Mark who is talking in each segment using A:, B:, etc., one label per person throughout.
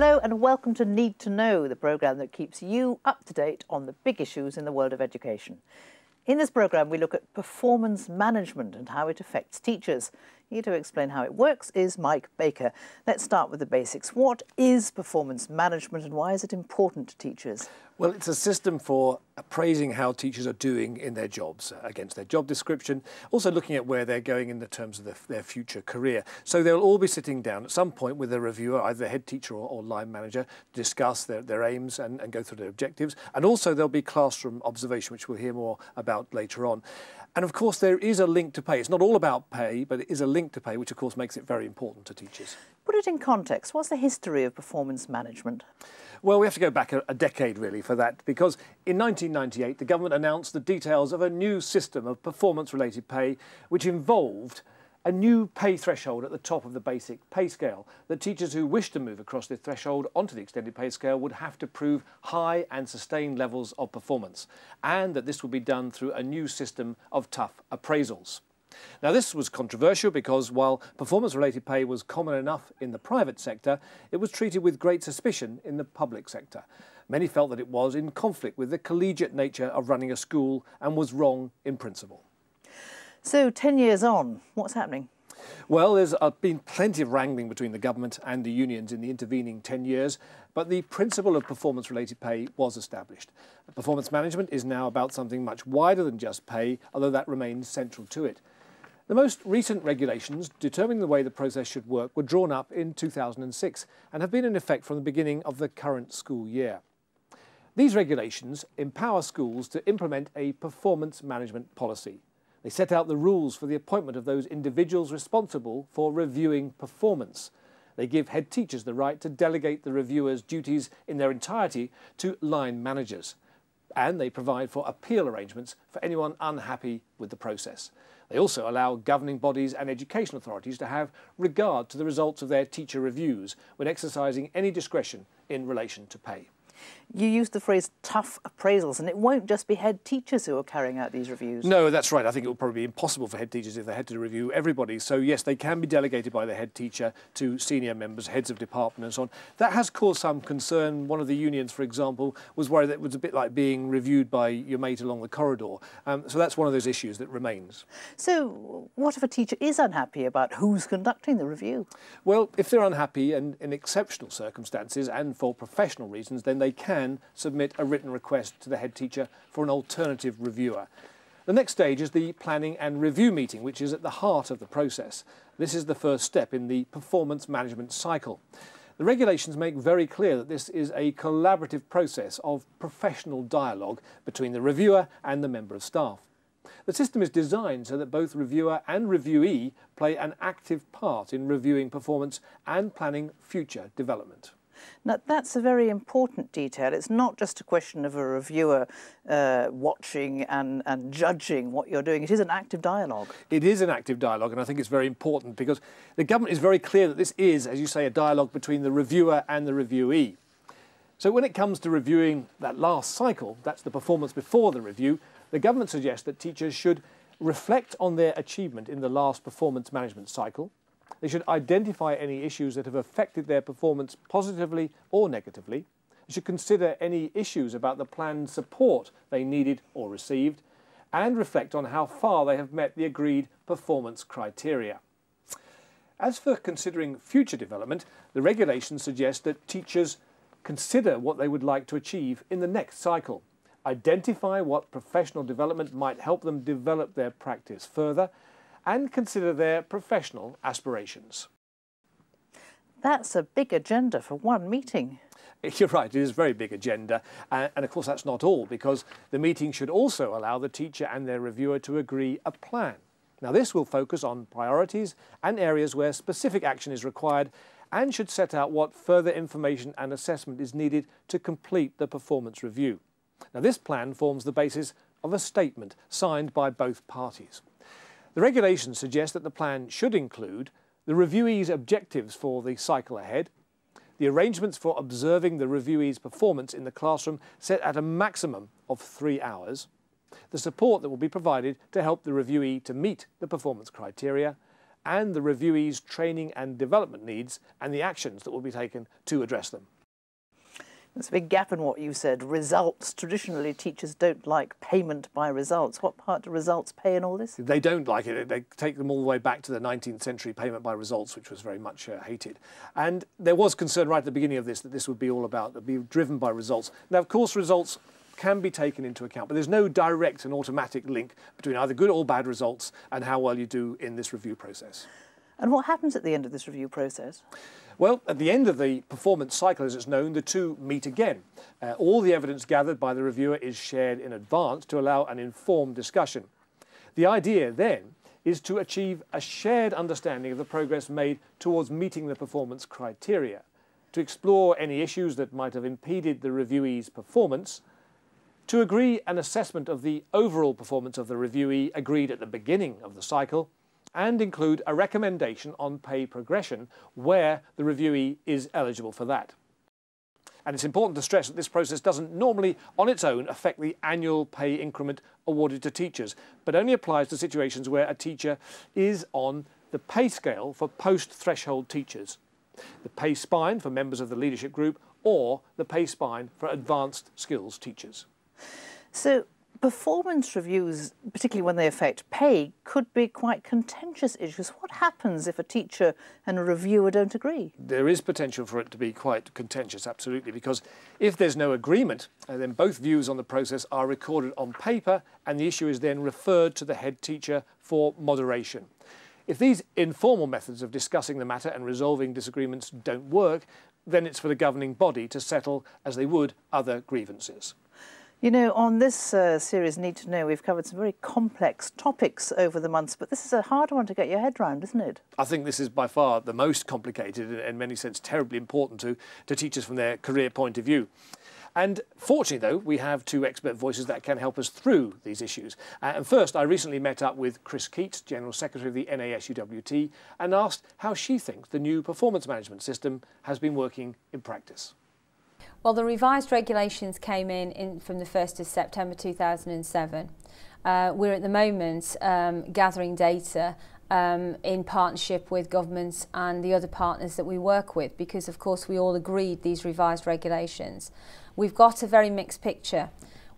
A: Hello and welcome to Need to Know, the programme that keeps you up to date on the big issues in the world of education. In this programme we look at performance management and how it affects teachers. Here to explain how it works is Mike Baker. Let's start with the basics. What is performance management and why is it important to teachers?
B: Well, it's a system for appraising how teachers are doing in their jobs against their job description, also looking at where they're going in the terms of their future career. So they'll all be sitting down at some point with a reviewer, either head teacher or line manager, to discuss their aims and go through their objectives. And also there'll be classroom observation, which we'll hear more about later on. And of course there is a link to pay. It's not all about pay, but it is a link to pay, which of course makes it very important to teachers.
A: Put it in context. What's the history of performance management?
B: Well, we have to go back a decade really for that, because in 1998 the government announced the details of a new system of performance-related pay which involved a new pay threshold at the top of the basic pay scale, that teachers who wish to move across this threshold onto the extended pay scale would have to prove high and sustained levels of performance, and that this would be done through a new system of tough appraisals. Now, this was controversial because while performance-related pay was common enough in the private sector, it was treated with great suspicion in the public sector. Many felt that it was in conflict with the collegiate nature of running a school and was wrong in principle.
A: So 10 years on, what's happening?
B: Well, there's been plenty of wrangling between the government and the unions in the intervening 10 years, but the principle of performance-related pay was established. Performance management is now about something much wider than just pay, although that remains central to it. The most recent regulations determining the way the process should work were drawn up in 2006 and have been in effect from the beginning of the current school year. These regulations empower schools to implement a performance management policy. They set out the rules for the appointment of those individuals responsible for reviewing performance. They give head teachers the right to delegate the reviewers' duties in their entirety to line managers. And they provide for appeal arrangements for anyone unhappy with the process. They also allow governing bodies and education authorities to have regard to the results of their teacher reviews when exercising any discretion in relation to pay.
A: You used the phrase tough appraisals, and it won't just be head teachers who are carrying out these reviews.
B: No, that's right. I think it will probably be impossible for head teachers if they had to review everybody. So yes, they can be delegated by the head teacher to senior members, heads of department and so on. That has caused some concern. One of the unions, for example, was worried that it was a bit like being reviewed by your mate along the corridor. So that's one of those issues that remains.
A: So what if a teacher is unhappy about who's conducting the review?
B: Well, if they're unhappy and in exceptional circumstances and for professional reasons, then they can submit a written request to the head teacher for an alternative reviewer. The next stage is the planning and review meeting, which is at the heart of the process. This is the first step in the performance management cycle. The regulations make very clear that this is a collaborative process of professional dialogue between the reviewer and the member of staff. The system is designed so that both reviewer and reviewee play an active part in reviewing performance and planning future development.
A: Now, that's a very important detail. It's not just a question of a reviewer watching and judging what you're doing. It is an active dialogue.
B: It is an active dialogue, and I think it's very important because the government is very clear that this is, as you say, a dialogue between the reviewer and the reviewee. So when it comes to reviewing that last cycle, that's the performance before the review, the government suggests that teachers should reflect on their achievement in the last performance management cycle. They should identify any issues that have affected their performance positively or negatively. They should consider any issues about the planned support they needed or received, and reflect on how far they have met the agreed performance criteria. As for considering future development, the regulations suggest that teachers consider what they would like to achieve in the next cycle, identify what professional development might help them develop their practice further, and consider their professional aspirations.
A: That's a big agenda for one meeting.
B: You're right, it is a very big agenda. And of course that's not all, because the meeting should also allow the teacher and their reviewer to agree a plan. Now this will focus on priorities and areas where specific action is required, and should set out what further information and assessment is needed to complete the performance review. Now this plan forms the basis of a statement signed by both parties. The regulations suggest that the plan should include the reviewee's objectives for the cycle ahead, the arrangements for observing the reviewee's performance in the classroom set at a maximum of 3 hours, the support that will be provided to help the reviewee to meet the performance criteria, and the reviewee's training and development needs and the actions that will be taken to address them.
A: There's a big gap in what you said. Results. Traditionally, teachers don't like payment by results. What part do results play in all this?
B: They don't like it. They take them all the way back to the 19th century payment by results, which was very much hated. And there was concern right at the beginning of this that this would be all about, be driven by results. Now, of course, results can be taken into account, but there's no direct and automatic link between either good or bad results and how well you do in this review process.
A: And what happens at the end of this review process?
B: Well, at the end of the performance cycle, as it's known, the two meet again. All the evidence gathered by the reviewer is shared in advance to allow an informed discussion. The idea then is to achieve a shared understanding of the progress made towards meeting the performance criteria, to explore any issues that might have impeded the reviewee's performance, to agree an assessment of the overall performance of the reviewee agreed at the beginning of the cycle, and include a recommendation on pay progression where the reviewee is eligible for that. And it's important to stress that this process doesn't normally, on its own, affect the annual pay increment awarded to teachers, but only applies to situations where a teacher is on the pay scale for post-threshold teachers, the pay spine for members of the leadership group, or the pay spine for advanced skills teachers.
A: So, performance reviews, particularly when they affect pay, could be quite contentious issues. What happens if a teacher and a reviewer don't agree?
B: There is potential for it to be quite contentious, absolutely, because if there's no agreement, then both views on the process are recorded on paper and the issue is then referred to the head teacher for moderation. If these informal methods of discussing the matter and resolving disagreements don't work, then it's for the governing body to settle as they would other grievances.
A: You know, on this series, Need to Know, we've covered some very complex topics over the months, but this is a hard one to get your head round, isn't it?
B: I think this is by far the most complicated and in many sense terribly important to teachers from their career point of view. And fortunately, though, we have two expert voices that can help us through these issues. And first, I recently met up with Chris Keats, General Secretary of the NASUWT, and asked how she thinks the new performance management system has been working in practice.
C: Well, the revised regulations came in from the 1st of September 2007. We're at the moment gathering data in partnership with governments and the other partners that we work with, because of course we all agreed these revised regulations. We've got a very mixed picture.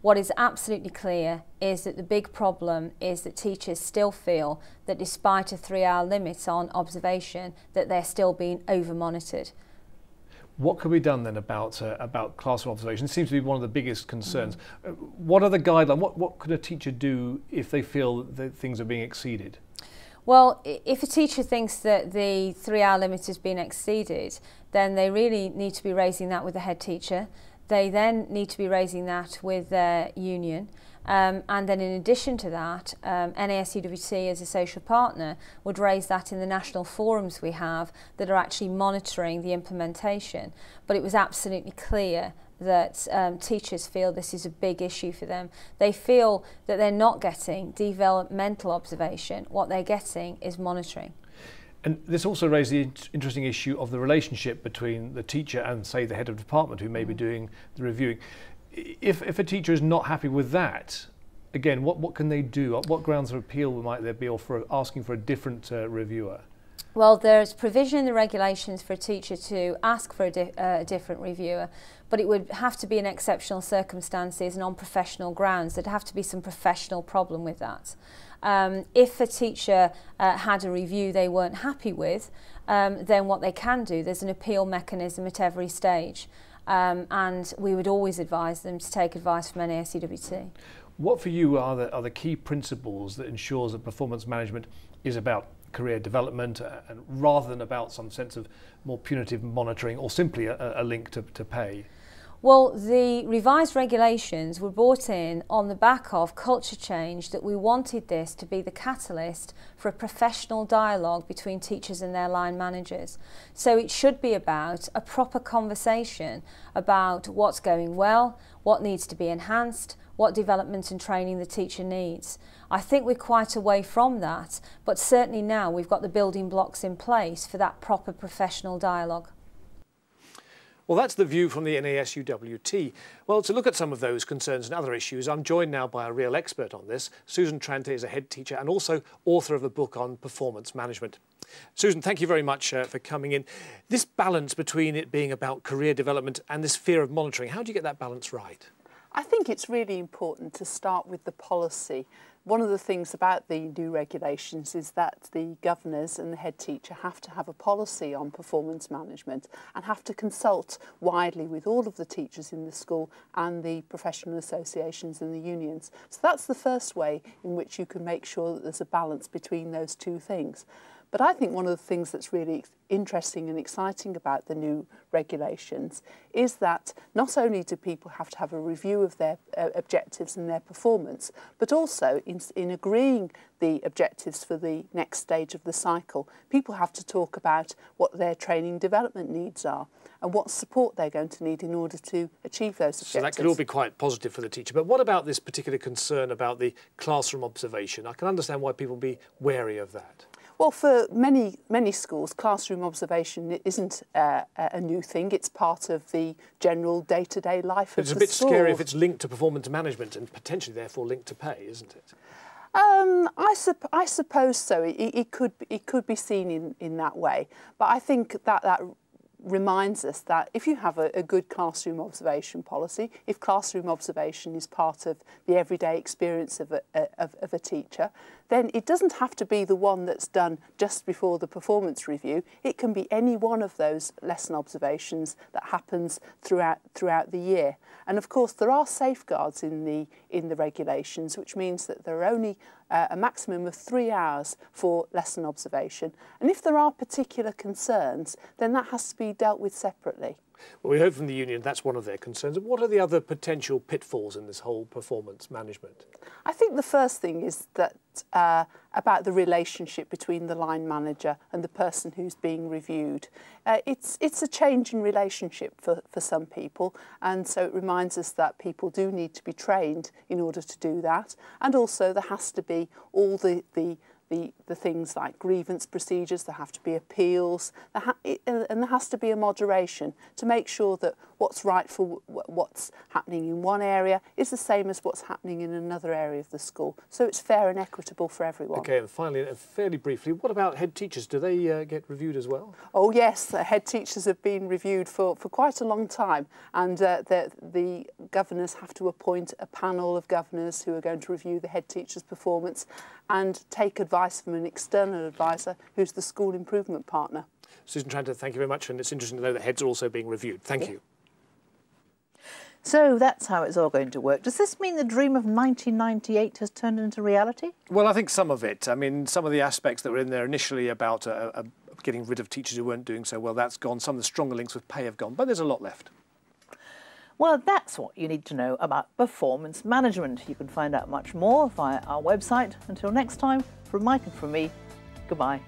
C: What is absolutely clear is that the big problem is that teachers still feel that despite a 3-hour limit on observation, that they're still being over-monitored.
B: What could be done then about classroom observation? It seems to be one of the biggest concerns. What are the guidelines? What could a teacher do if they feel that things are being exceeded?
C: Well, if a teacher thinks that the 3-hour limit has been exceeded, then they really need to be raising that with the head teacher. They then need to be raising that with their union. And then in addition to that, NASUWT as a social partner would raise that in the national forums we have that are actually monitoring the implementation. But it was absolutely clear that teachers feel this is a big issue for them. They feel that they're not getting developmental observation. What they're getting is monitoring.
B: And this also raised the interesting issue of the relationship between the teacher and, say, the head of department who may be doing the reviewing. If a teacher is not happy with that, again, what can they do? What grounds of appeal might there be, or for asking for a different reviewer?
C: Well, there's provision in the regulations for a teacher to ask for a different reviewer, but it would have to be in exceptional circumstances and on professional grounds. There'd have to be some professional problem with that. If a teacher had a review they weren't happy with, then what they can do, there's an appeal mechanism at every stage. And we would always advise them to take advice from NASUWT.
B: What for you are the key principles that ensures that performance management is about career development and rather than about some sense of more punitive monitoring or simply a link to pay?
C: Well, the revised regulations were brought in on the back of culture change, that we wanted this to be the catalyst for a professional dialogue between teachers and their line managers. So it should be about a proper conversation about what's going well, what needs to be enhanced, what development and training the teacher needs. I think we're quite away from that, but certainly now we've got the building blocks in place for that proper professional dialogue.
B: Well, that's the view from the NASUWT. Well, to look at some of those concerns and other issues, I'm joined now by a real expert on this. Susan Tranter is a head teacher and also author of a book on performance management. Susan, thank you very much for coming in. This balance between it being about career development and this fear of monitoring, how do you get that balance right?
D: I think it's really important to start with the policy. One of the things about the new regulations is that the governors and the head teacher have to have a policy on performance management and have to consult widely with all of the teachers in the school and the professional associations and the unions. So that's the first way in which you can make sure that there's a balance between those two things. But I think one of the things that's really interesting and exciting about the new regulations is that not only do people have to have a review of their objectives and their performance, but also in agreeing the objectives for the next stage of the cycle, people have to talk about what their training development needs are and what support they're going to need in order to achieve those objectives.
B: So that could all be quite positive for the teacher. But what about this particular concern about the classroom observation? I can understand why people would be wary of that.
D: Well, for many schools, classroom observation isn't a new thing. It's part of the general day-to-day life of the school.
B: It's a bit scary if it's linked to performance management and potentially therefore linked to pay, isn't it?
D: I suppose so. It could be seen in that way. But I think that reminds us that if you have a good classroom observation policy, if classroom observation is part of the everyday experience of a teacher, then it doesn't have to be the one that's done just before the performance review. It can be any one of those lesson observations that happens throughout the year. And of course, there are safeguards in the regulations, which means that there are only a maximum of 3 hours for lesson observation. And if there are particular concerns, then that has to be dealt with separately.
B: Well, we heard from the union that's one of their concerns. What are the other potential pitfalls in this whole performance management?
D: I think the first thing is that about the relationship between the line manager and the person who's being reviewed. It's a change in relationship for some people, and so it reminds us that people do need to be trained in order to do that, and also there has to be all the things like grievance procedures, there have to be appeals, and there has to be a moderation to make sure that what's right for what's happening in one area is the same as what's happening in another area of the school. So it's fair and equitable for everyone.
B: OK, and finally, fairly briefly, what about head teachers? Do they get reviewed as well?
D: Oh yes, head teachers have been reviewed for quite a long time, and the governors have to appoint a panel of governors who are going to review the head teacher's performance and take advice from an external advisor who's the school improvement partner.
B: Susan Tranter, thank you very much, and it's interesting to know that heads are also being reviewed. Thank you.
A: So that's how it's all going to work. Does this mean the dream of 1998 has turned into reality?
B: Well, I think some of it. I mean, some of the aspects that were in there initially about getting rid of teachers who weren't doing so well, that's gone. Some of the stronger links with pay have gone, but there's a lot left.
A: Well, that's what you need to know about performance management. You can find out much more via our website. Until next time, from Mike and from me, goodbye.